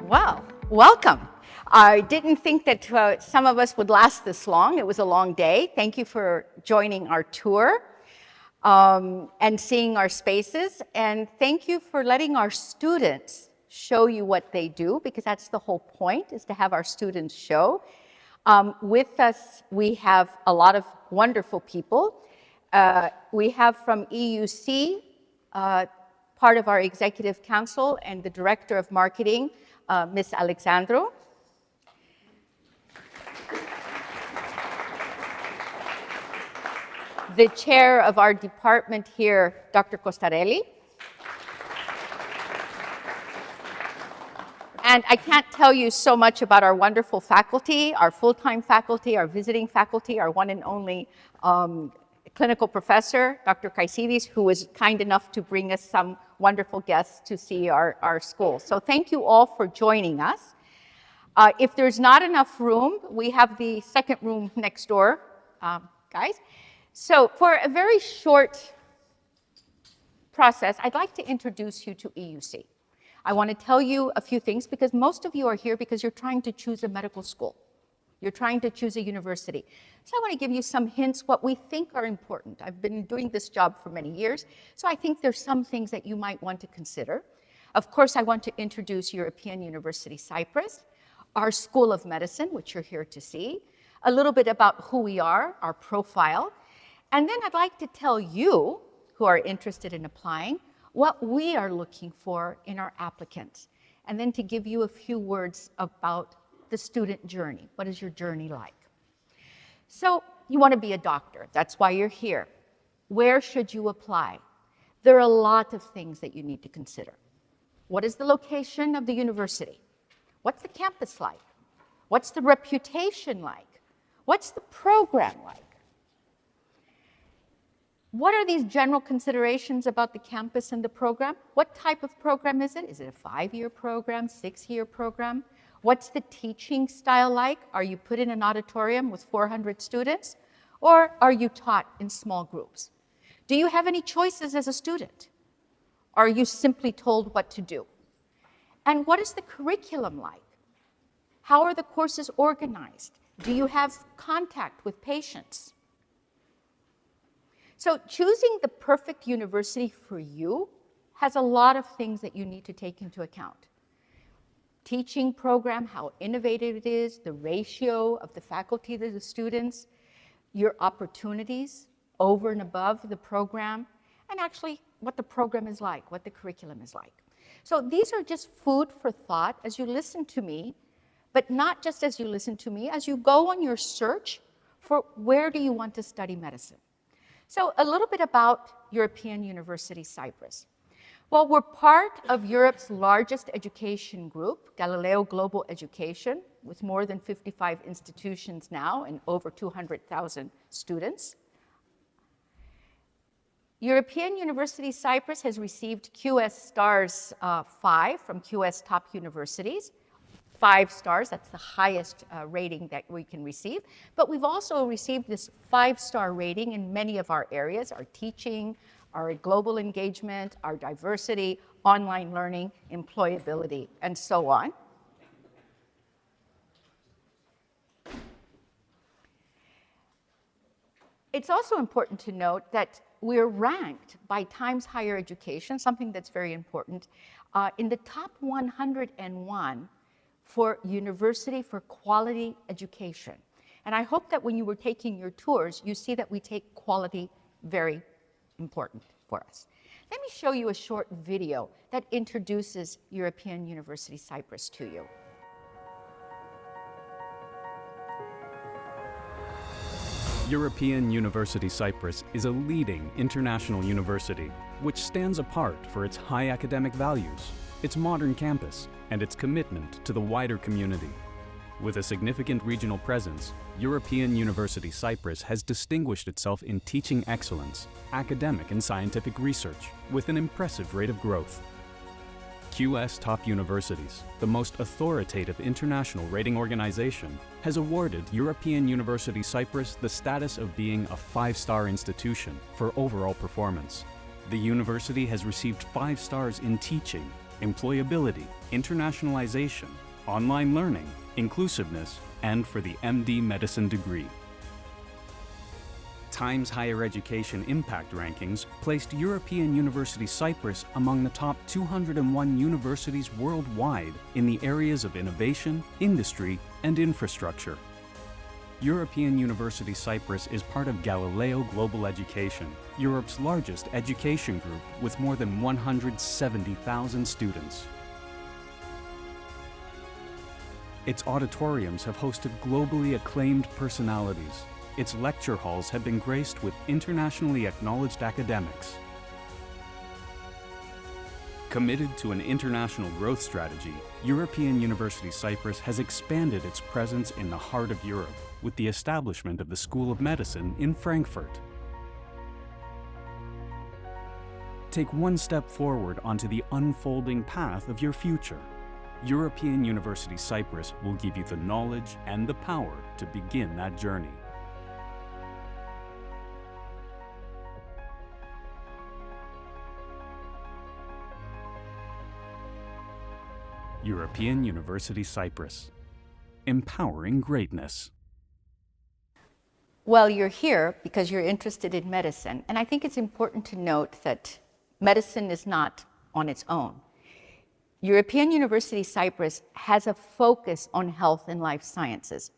Well, welcome. I didn't think that some of us would last this long. It was a long day. Thank you for joining our tour and seeing our spaces. And thank you for letting our students show you what they do, because that's the whole point, is to have our students show. With us, we have a lot of wonderful people. We have from EUC, part of our executive council, and the director of marketing, Ms. Alexandru. The chair of our department here, Dr. Costarelli. And I can't tell you so much about our wonderful faculty, our full-time faculty, our visiting faculty, our one and only clinical professor, Dr. Kaisidis, who was kind enough to bring us some wonderful guests to see our school. So thank you all for joining us. If there's not enough room, we have the second room next door, guys. So for a very short process, I'd like to introduce you to EUC. I want to tell you a few things, because most of you are here because you're trying to choose a medical school. You're trying to choose a university. So I want to give you some hints what we think are important. I've been doing this job for many years, so I think there's some things that you might want to consider. Of course, I want to introduce European University Cyprus, our School of Medicine, which you're here to see, a little bit about who we are, our profile, and then I'd like to tell you, who are interested in applying, what we are looking for in our applicants, and then to give you a few words about the student journey. What is your journey like? So you want to be a doctor. That's why you're here. Where should you apply? There are a lot of things that you need to consider. What is the location of the university? What's the campus like? What's the reputation like? What's the program like? What are these general considerations about the campus and the program? What type of program is it? Is it a 5-year program, 6-year program? What's the teaching style like? Are you put in an auditorium with 400 students? Or are you taught in small groups? Do you have any choices as a student? Are you simply told what to do? And what is the curriculum like? How are the courses organized? Do you have contact with patients? So choosing the perfect university for you has a lot of things that you need to take into account. Teaching program, how innovative it is, the ratio of the faculty to the students, your opportunities over and above the program, and actually what the program is like, what the curriculum is like. So these are just food for thought as you listen to me, but not just as you listen to me, as you go on your search for where do you want to study medicine. So a little bit about European University Cyprus. Well, we're part of Europe's largest education group, Galileo Global Education, with more than 55 institutions now and over 200,000 students. European University Cyprus has received QS Stars 5 from QS Top Universities. 5 stars, that's the highest rating that we can receive. But we've also received this 5-star rating in many of our areas, our teaching, our global engagement, our diversity, online learning, employability, and so on. It's also important to note that we're ranked by Times Higher Education, something that's very important, in the top 101 for University for Quality Education. And I hope that when you were taking your tours, you see that we take quality very important for us. Let me show you a short video that introduces European University Cyprus to you. European University Cyprus is a leading international university which stands apart for its high academic values, its modern campus, and its commitment to the wider community. With a significant regional presence, European University Cyprus has distinguished itself in teaching excellence, academic and scientific research, with an impressive rate of growth. QS Top Universities, the most authoritative international rating organization, has awarded European University Cyprus the status of being a 5-star institution for overall performance. The university has received 5 stars in teaching, employability, internationalization, online learning, inclusiveness, and for the MD Medicine degree. Times Higher Education Impact Rankings placed European University Cyprus among the top 201 universities worldwide in the areas of innovation, industry, and infrastructure. European University Cyprus is part of Galileo Global Education, Europe's largest education group with more than 170,000 students. Its auditoriums have hosted globally acclaimed personalities. Its lecture halls have been graced with internationally acknowledged academics. Committed to an international growth strategy, European University Cyprus has expanded its presence in the heart of Europe with the establishment of the School of Medicine in Frankfurt. Take one step forward onto the unfolding path of your future. European University Cyprus will give you the knowledge and the power to begin that journey. European University Cyprus, empowering greatness. Well, you're here because you're interested in medicine, and I think it's important to note that medicine is not on its own. European University Cyprus has a focus on health and life sciences.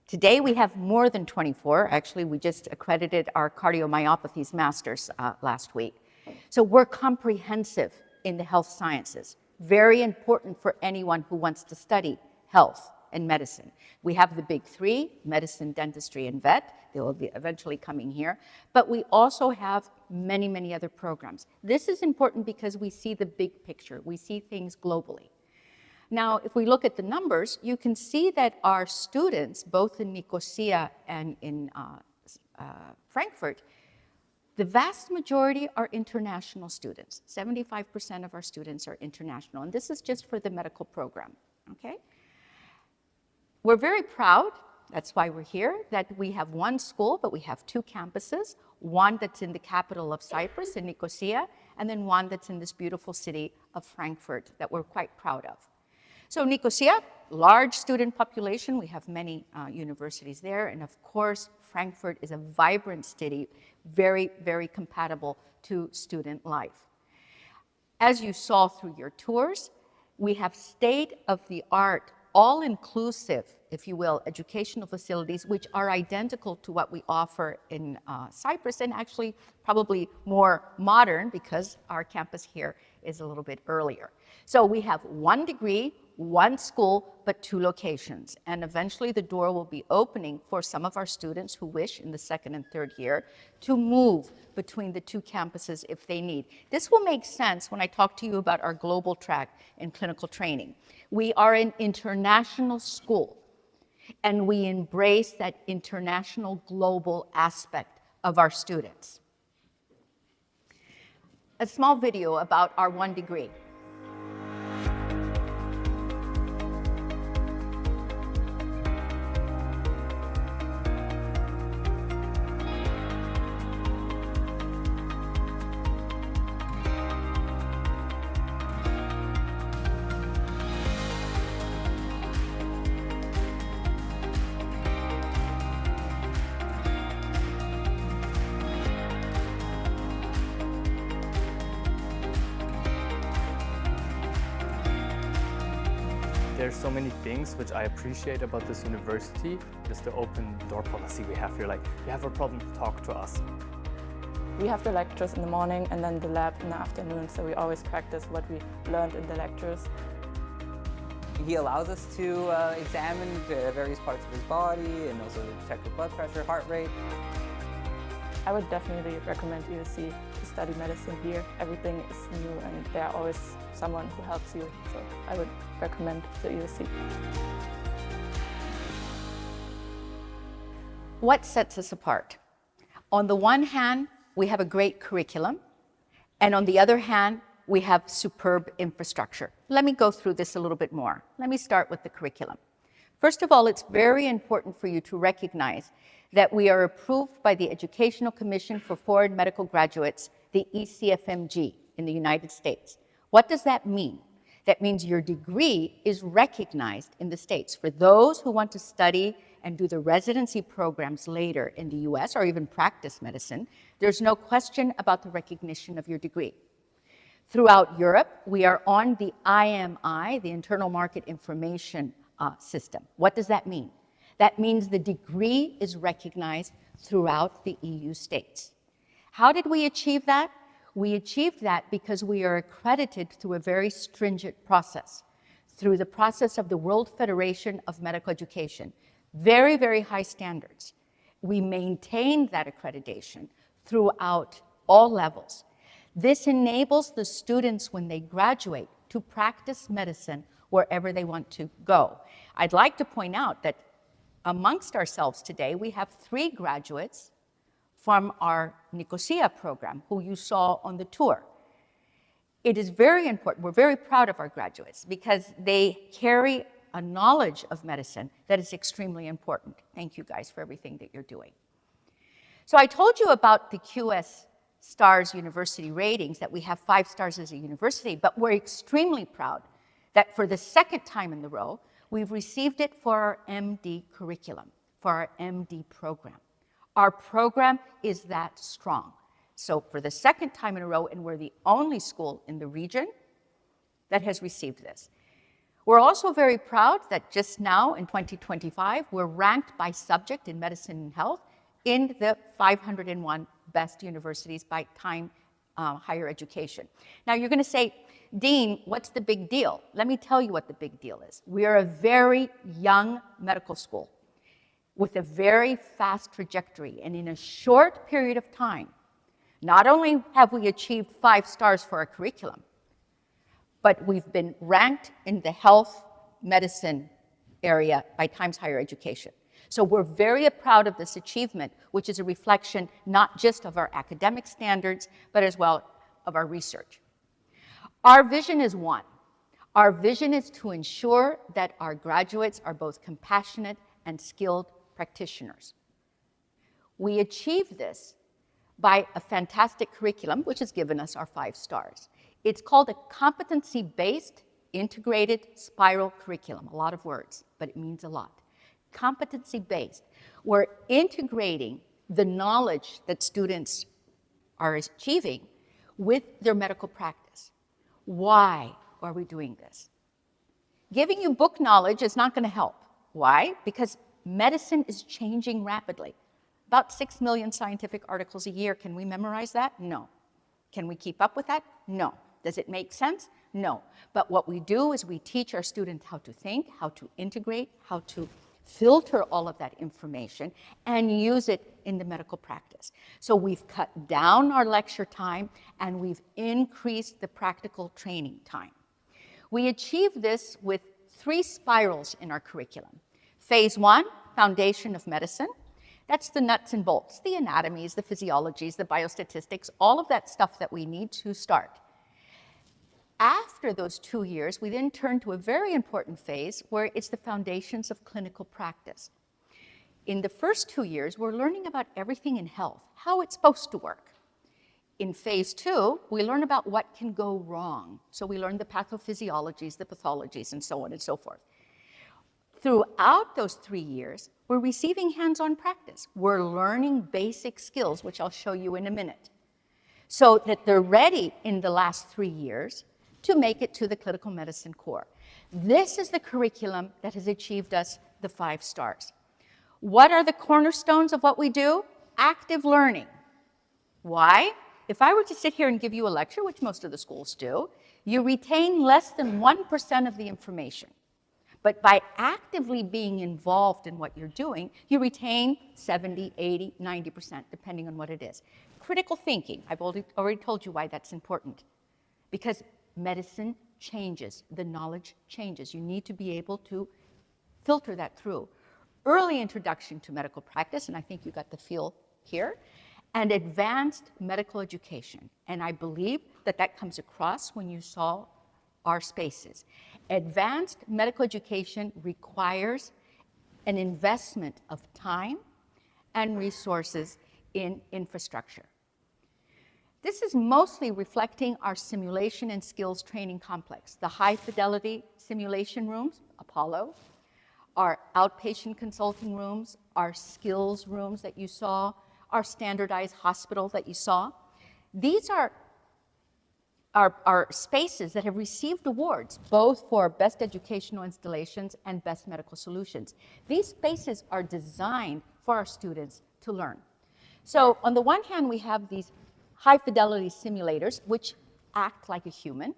Today we have more than 24. Actually, we just accredited our cardiomyopathies masters last week. So we're comprehensive in the health sciences. Very important for anyone who wants to study health and medicine. We have the big three, medicine, dentistry, and vet. They will be eventually coming here. But we also have many, many other programs. This is important because we see the big picture. We see things globally. Now, if we look at the numbers, you can see that our students, both in Nicosia and in Frankfurt, the vast majority are international students. 75% of our students are international, and this is just for the medical program, okay? We're very proud, that's why we're here, that we have one school, but we have two campuses, one that's in the capital of Cyprus, in Nicosia, and then one that's in this beautiful city of Frankfurt that we're quite proud of. So Nicosia, large student population, we have many universities there, and of course, Frankfurt is a vibrant city, very, very compatible to student life. As you saw through your tours, we have state-of-the-art, all-inclusive, if you will, educational facilities, which are identical to what we offer in Cyprus, and actually probably more modern because our campus here is a little bit earlier. So we have one degree, one school, but two locations. And eventually the door will be opening for some of our students who wish in the second and third year to move between the two campuses if they need. This will make sense when I talk to you about our global track in clinical training. We are an international school, and we embrace that international global aspect of our students. A small video about our one degree. There's so many things which I appreciate about this university. Just the open door policy we have here, like, you have a problem, talk to us. We have the lectures in the morning and then the lab in the afternoon, so we always practice what we learned in the lectures. He allows us to examine the various parts of his body and also detect the blood pressure, heart rate. I would definitely recommend EUC to study medicine here. Everything is new and there's always someone who helps you, so I would recommend the EUC. What sets us apart? On the one hand, we have a great curriculum, and on the other hand, we have superb infrastructure. Let me go through this a little bit more. Let me start with the curriculum. First of all, it's very important for you to recognize that we are approved by the Educational Commission for Foreign Medical Graduates, the ECFMG, in the United States. What does that mean? That means your degree is recognized in the States. For those who want to study and do the residency programs later in the US or even practice medicine, there's no question about the recognition of your degree. Throughout Europe, we are on the IMI, the Internal Market Information System. What does that mean? That means the degree is recognized throughout the EU states. How did we achieve that? We achieved that because we are accredited through a very stringent process, through the process of the World Federation of Medical Education. Very, very high standards. We maintained that accreditation throughout all levels. This enables the students when they graduate to practice medicine wherever they want to go. I'd like to point out that amongst ourselves today, we have 3 graduates from our Nicosia program who you saw on the tour. It is very important, we're very proud of our graduates because they carry a knowledge of medicine that is extremely important. Thank you guys for everything that you're doing. So I told you about the QS Stars University ratings, that we have 5 stars as a university, but we're extremely proud that for the 2nd time in a row, we've received it for our MD curriculum, for our MD program. Our program is that strong. So for the 2nd time in a row, and we're the only school in the region that has received this. We're also very proud that just now in 2025, we're ranked by subject in medicine and health in the 501 best universities by Time Higher Education. Now you're going to say, Dean, what's the big deal? Let me tell you what the big deal is. We are a very young medical school with a very fast trajectory, and in a short period of time, not only have we achieved 5 stars for our curriculum, but we've been ranked in the health medicine area by Times Higher Education. So we're very proud of this achievement, which is a reflection not just of our academic standards, but as well of our research. Our vision is one. Our vision is to ensure that our graduates are both compassionate and skilled practitioners. We achieve this by a fantastic curriculum, which has given us our 5 stars. It's called a competency-based integrated spiral curriculum. A lot of words, but it means a lot. Competency-based. We're integrating the knowledge that students are achieving with their medical practice. Why are we doing this? Giving you book knowledge is not going to help. Why? Because medicine is changing rapidly. About 6 million scientific articles a year. Can we memorize that? No. Can we keep up with that? No. Does it make sense? No. But what we do is we teach our students how to think, how to integrate, how to filter all of that information and use it in the medical practice. So we've cut down our lecture time and we've increased the practical training time. We achieve this with 3 spirals in our curriculum. Phase 1, Foundation of Medicine. That's the nuts and bolts, the anatomies, the physiologies, the biostatistics, all of that stuff that we need to start. After those 2 years, we then turn to a very important phase where it's the foundations of clinical practice. In the first 2 years, we're learning about everything in health, how it's supposed to work. In phase 2, we learn about what can go wrong. So we learn the pathophysiologies, the pathologies, and so on and so forth. Throughout those 3 years, we're receiving hands-on practice. We're learning basic skills, which I'll show you in a minute, so that they're ready in the last 3 years to make it to the clinical medicine core. This is the curriculum that has achieved us the 5 stars. What are the cornerstones of what we do? Active learning. Why? If I were to sit here and give you a lecture, which most of the schools do, you retain less than 1% of the information. But by actively being involved in what you're doing, you retain 70, 80, 90%, depending on what it is. Critical thinking, I've already told you why that's important. Because medicine changes, the knowledge changes. You need to be able to filter that through. Early introduction to medical practice, and I think you got the feel here, and advanced medical education. And I believe that that comes across when you saw our spaces. Advanced medical education requires an investment of time and resources in infrastructure. This is mostly reflecting our simulation and skills training complex. The high fidelity simulation rooms, Apollo, our outpatient consulting rooms, our skills rooms that you saw, our standardized hospital that you saw. These are spaces that have received awards, both for best educational installations and best medical solutions. These spaces are designed for our students to learn. So on the one hand, we have these high fidelity simulators, which act like a human.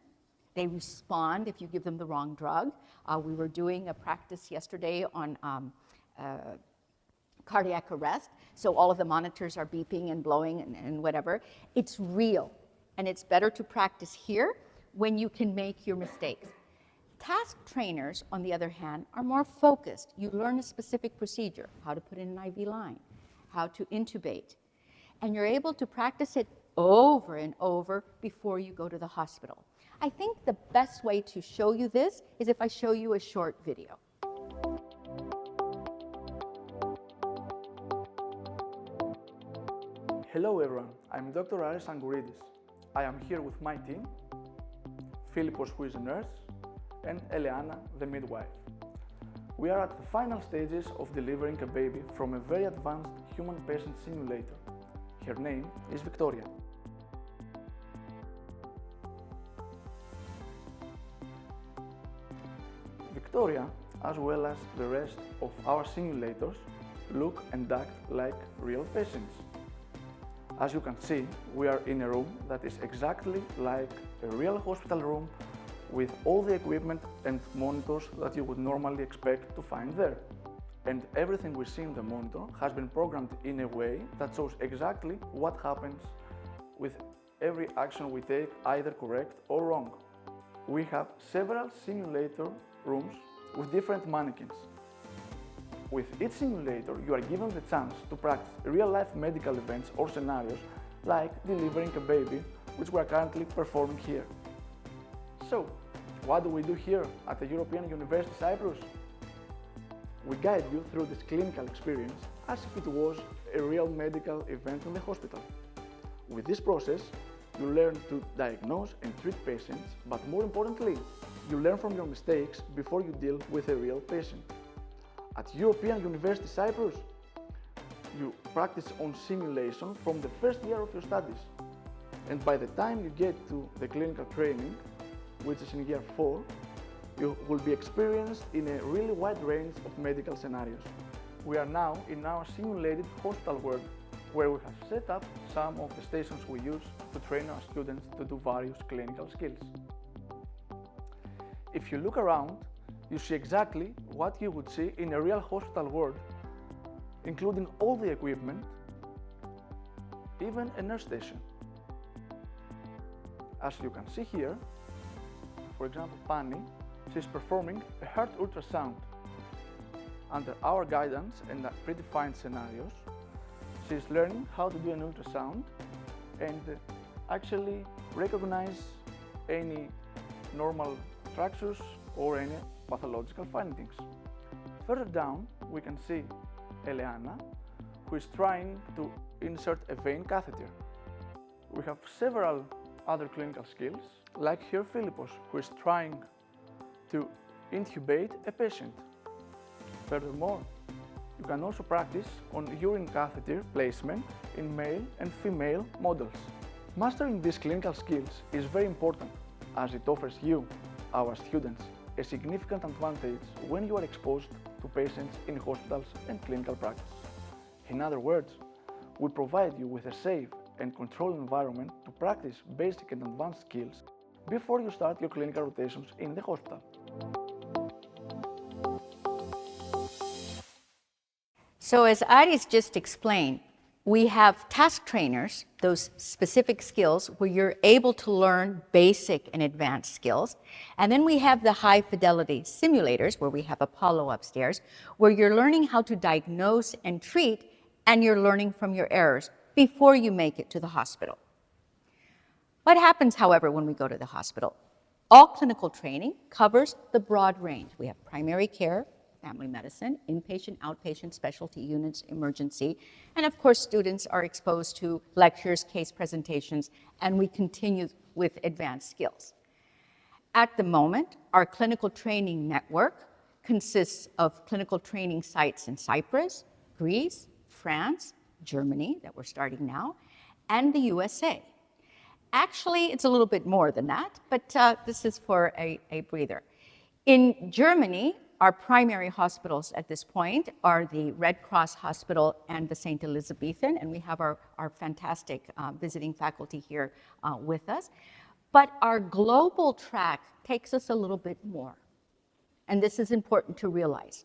They respond if you give them the wrong drug. We were doing a practice yesterday on cardiac arrest, so all of the monitors are beeping and blowing and whatever. It's real, and it's better to practice here when you can make your mistakes. Task trainers, on the other hand, are more focused. You learn a specific procedure, how to put in an IV line, how to intubate, and you're able to practice it over and over before you go to the hospital. I think the best way to show you this is if I show you a short video. Hello everyone, I'm Dr. Aris Angouridis. I am here with my team, Philippos, who is a nurse, and Eleana, the midwife. We are at the final stages of delivering a baby from a very advanced human patient simulator. Her name is Victoria. Victoria, as well as the rest of our simulators, look and act like real patients. As you can see, we are in a room that is exactly like a real hospital room with all the equipment and monitors that you would normally expect to find there. And everything we see in the monitor has been programmed in a way that shows exactly what happens with every action we take, either correct or wrong. We have several simulator rooms with different mannequins. With each simulator, you are given the chance to practice real-life medical events or scenarios like delivering a baby, which we are currently performing here. So, what do we do here at the European University Cyprus? We guide you through this clinical experience as if it was a real medical event in the hospital. With this process, you learn to diagnose and treat patients, but more importantly, you learn from your mistakes before you deal with a real patient. At European University Cyprus, you practice on simulation from the first year of your studies. And by the time you get to the clinical training, which is in year 4, you will be experienced in a really wide range of medical scenarios. We are now in our simulated hospital world, where we have set up some of the stations we use to train our students to do various clinical skills. If you look around, you see exactly what you would see in a real hospital world, including all the equipment, even a nurse station. As you can see here, for example, Pani, she's performing a heart ultrasound. Under our guidance and predefined scenarios, she's learning how to do an ultrasound and actually recognize any normal structures or any pathological findings. Further down, we can see Eleana, who is trying to insert a vein catheter. We have several other clinical skills, like here Philippos, who is trying to intubate a patient. Furthermore, you can also practice on urine catheter placement in male and female models. Mastering these clinical skills is very important, as it offers you, our students, a significant advantage when you are exposed to patients in hospitals and clinical practice. In other words, we provide you with a safe and controlled environment to practice basic and advanced skills before you start your clinical rotations in the hospital. So as Aris just explained, we have task trainers, those specific skills where you're able to learn basic and advanced skills. And then we have the high fidelity simulators where we have Apollo upstairs, where you're learning how to diagnose and treat, and you're learning from your errors before you make it to the hospital. What happens, however, when we go to the hospital? All clinical training covers the broad range. We have primary care, family medicine, inpatient, outpatient, specialty units, emergency. And of course, students are exposed to lectures, case presentations, and we continue with advanced skills. At the moment, our clinical training network consists of clinical training sites in Cyprus, Greece, France, Germany, that we're starting now, and the USA. Actually, it's a little bit more than that, but this is for a breather. In Germany, our primary hospitals at this point are the Red Cross Hospital and the St. Elizabethan, and we have our fantastic visiting faculty here with us. But our global track takes us a little bit more. And this is important to realize,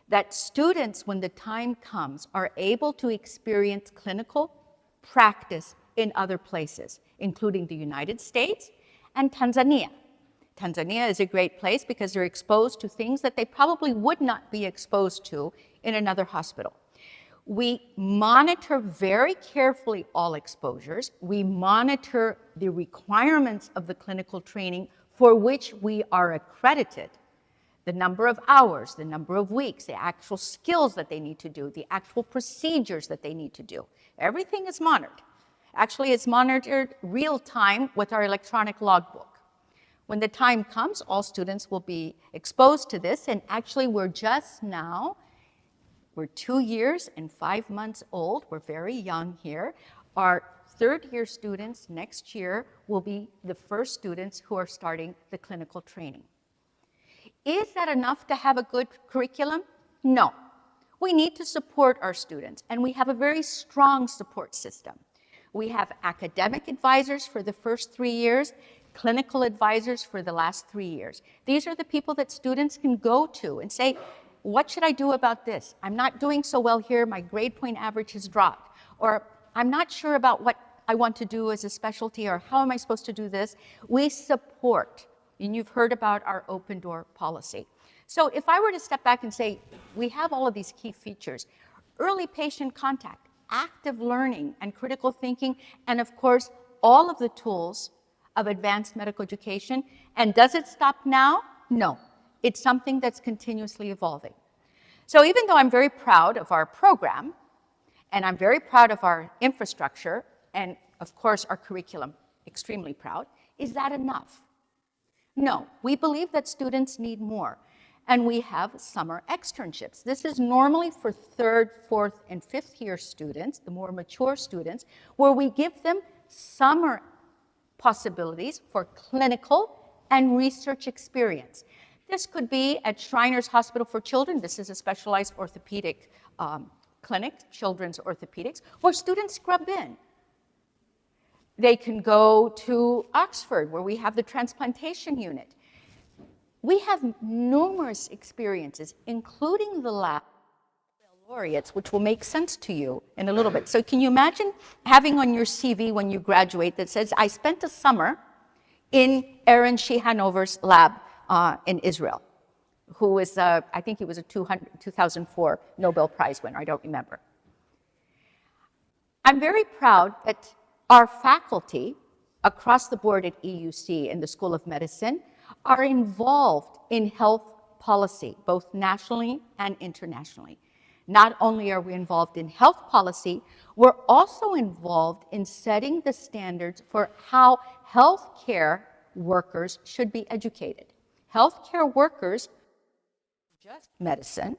that students, when the time comes, are able to experience clinical practice in other places, including the United States and Tanzania. Tanzania is a great place because they're exposed to things that they probably would not be exposed to in another hospital. We monitor very carefully all exposures. We monitor the requirements of the clinical training for which we are accredited. The number of hours, the number of weeks, the actual skills that they need to do, the actual procedures that they need to do. Everything is monitored. Actually, it's monitored real time with our electronic logbook. When the time comes, all students will be exposed to this, and actually we're 2 years and 5 months old. We're very young here. Our third-year students next year will be the first students who are starting the clinical training. Is that enough to have a good curriculum? No. We need to support our students, and we have a very strong support system. We have academic advisors for the first 3 years, clinical advisors for the last 3 years. These are the people that students can go to and say, what should I do about this? I'm not doing so well here, my grade point average has dropped. Or I'm not sure about what I want to do as a specialty, or how am I supposed to do this? We support, and you've heard about our open door policy. So if I were to step back and say, we have all of these key features: early patient contact, active learning and critical thinking, and of course, all of the tools of advanced medical education. And does it stop now? No. It's something that's continuously evolving. So even though I'm very proud of our program, and I'm very proud of our infrastructure, and of course our curriculum, extremely proud, is that enough? No, we believe that students need more. And we have summer externships. This is normally for 3rd, 4th, and 5th year students, the more mature students, where we give them summer possibilities for clinical and research experience. This could be at Shriners Hospital for Children. This is a specialized orthopedic clinic, children's orthopedics, where students scrub in. They can go to Oxford, where we have the transplantation unit. We have numerous experiences, including the lab laureates, which will make sense to you in a little bit. So can you imagine having on your CV when you graduate that says, I spent a summer in Aaron Shihanover's lab in Israel, who was, I think he was a 2004 Nobel Prize winner, I don't remember. I'm very proud that our faculty across the board at EUC and the School of Medicine are involved in health policy, both nationally and internationally. Not only are we involved in health policy, we're also involved in setting the standards for how healthcare workers should be educated. Healthcare workers, just medicine,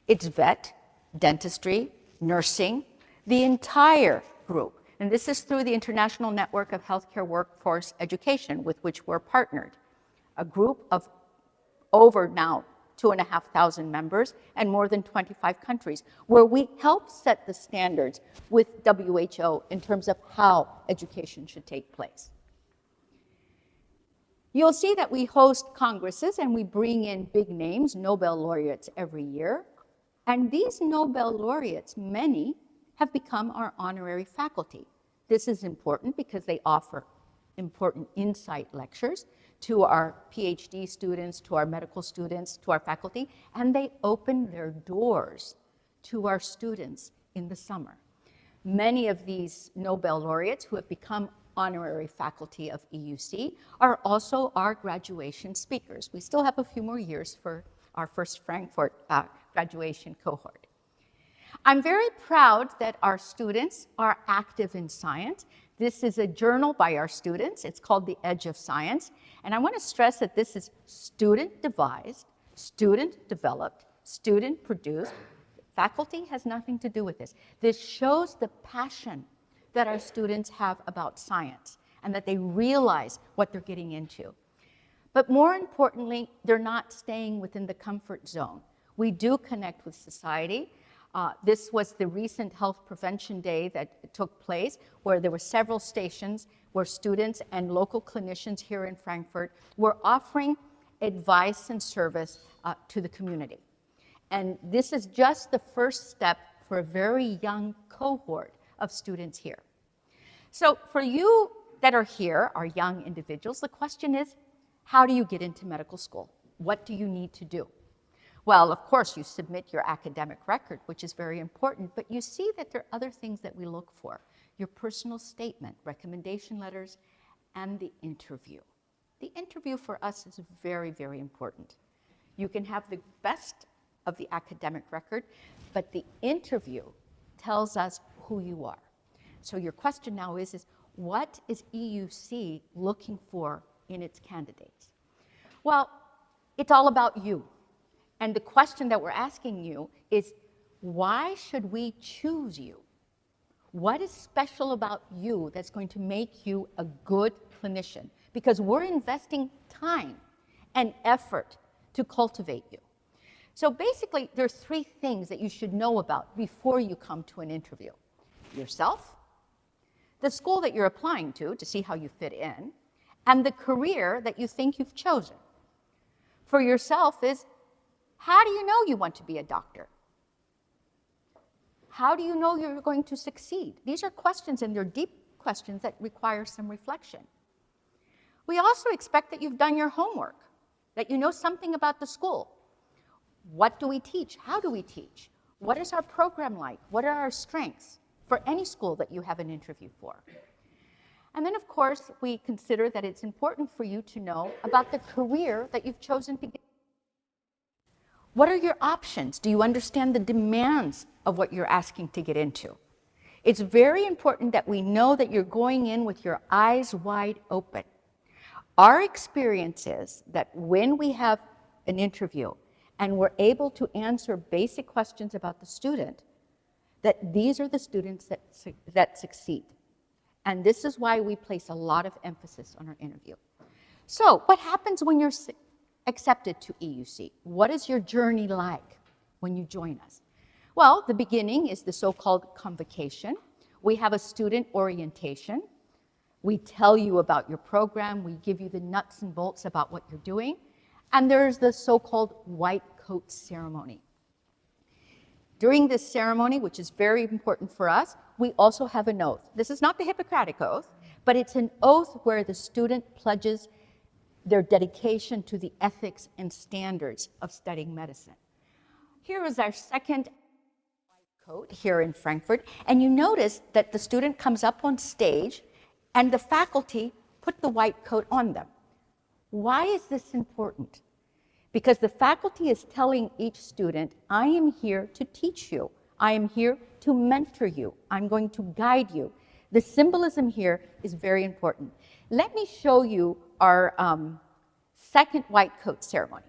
it's vet, dentistry, nursing, the entire group. And this is through the International Network of Healthcare Workforce Education, with which we're partnered. A group of over now 2,500 members and more than 25 countries, where we help set the standards with WHO in terms of how education should take place. You'll see that we host congresses and we bring in big names, Nobel laureates, every year. And these Nobel laureates, many, have become our honorary faculty. This is important because they offer important insight lectures to our PhD students, to our medical students, to our faculty, and they open their doors to our students in the summer. Many of these Nobel laureates who have become honorary faculty of EUC are also our graduation speakers. We still have a few more years for our first Frankfurt graduation cohort. I'm very proud that our students are active in science. This is a journal by our students. It's called The Edge of Science. And I want to stress that this is student-devised, student-developed, student-produced. Faculty has nothing to do with this. This shows the passion that our students have about science and that they realize what they're getting into. But more importantly, they're not staying within the comfort zone. We do connect with society. This was the recent Health Prevention Day that took place, where there were several stations where students and local clinicians here in Frankfurt were offering advice and service to the community. And this is just the first step for a very young cohort of students here. So for you that are here, are young individuals, the question is, how do you get into medical school? What do you need to do? Well, of course, you submit your academic record, which is very important, but you see that there are other things that we look for. Your personal statement, recommendation letters, and the interview. The interview for us is very, very important. You can have the best of the academic record, but the interview tells us who you are. So your question now is what is EUC looking for in its candidates? Well, it's all about you. And the question that we're asking you is, why should we choose you? What is special about you that's going to make you a good clinician? Because we're investing time and effort to cultivate you. So basically, there's three things that you should know about before you come to an interview. Yourself, the school that you're applying to see how you fit in, and the career that you think you've chosen. For yourself is, how do you know you want to be a doctor? How do you know you're going to succeed? These are questions, and they're deep questions that require some reflection. We also expect that you've done your homework, that you know something about the school. What do we teach? How do we teach? What is our program like? What are our strengths for any school that you have an interview for? And then, of course, we consider that it's important for you to know about the career that you've chosen to get. What are your options? Do you understand the demands of what you're asking to get into? It's very important that we know that you're going in with your eyes wide open. Our experience is that when we have an interview and we're able to answer basic questions about the student, that these are the students that succeed. And this is why we place a lot of emphasis on our interview. So what happens when you're accepted to EUC? What is your journey like when you join us? Well, the beginning is the so-called convocation. We have a student orientation. We tell you about your program. We give you the nuts and bolts about what you're doing. And there's the so-called white coat ceremony. During this ceremony, which is very important for us, we also have an oath. This is not the Hippocratic Oath, but it's an oath where the student pledges their dedication to the ethics and standards of studying medicine. Here is our second white coat here in Frankfurt, and you notice that the student comes up on stage and the faculty put the white coat on them. Why is this important? Because the faculty is telling each student, I am here to teach you. I am here to mentor you. I'm going to guide you. The symbolism here is very important. Let me show you our second white coat ceremony.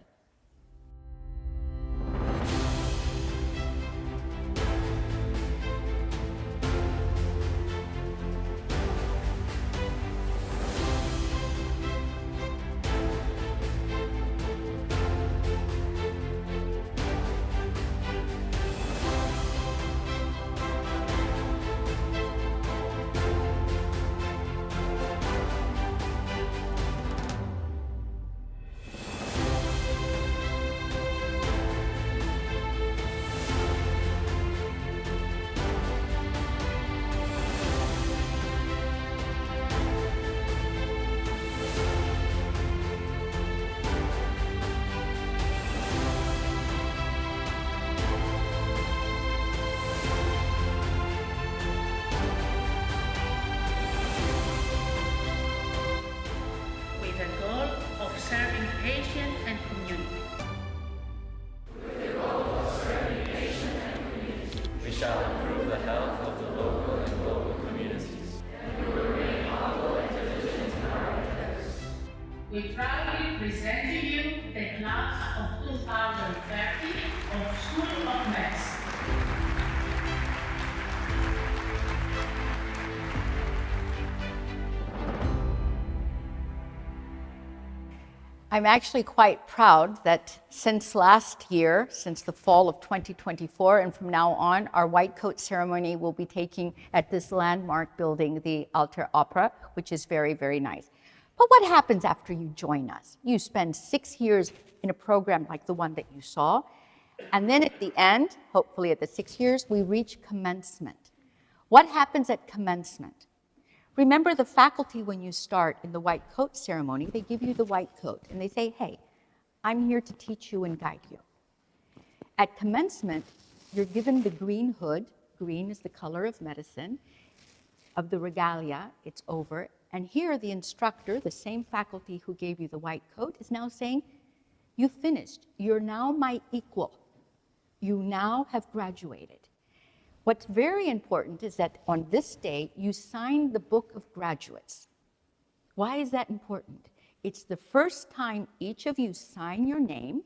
I'm actually quite proud that since last year, since the fall of 2024, and from now on, our white coat ceremony will be taking at this landmark building, the Alter Opera, which is very, very nice. But what happens after you join us? You spend 6 years in a program like the one that you saw, and then at the end, hopefully at the 6 years, we reach commencement. What happens at commencement? Remember the faculty when you start in the white coat ceremony, they give you the white coat and they say, hey, I'm here to teach you and guide you. At commencement, you're given the green hood. Green is the color of medicine. Of the regalia, it's over. And here the instructor, the same faculty who gave you the white coat, is now saying, you finished. You're now my equal. You now have graduated. What's very important is that on this day, you sign the Book of Graduates. Why is that important? It's the first time each of you sign your name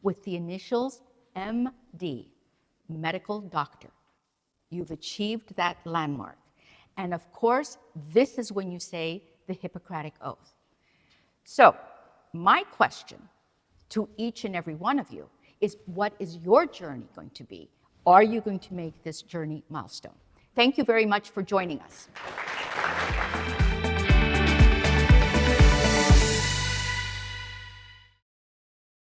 with the initials MD, medical doctor. You've achieved that landmark. And of course, this is when you say the Hippocratic Oath. So, my question to each and every one of you is, what is your journey going to be? Are you going to make this journey milestone? Thank you very much for joining us.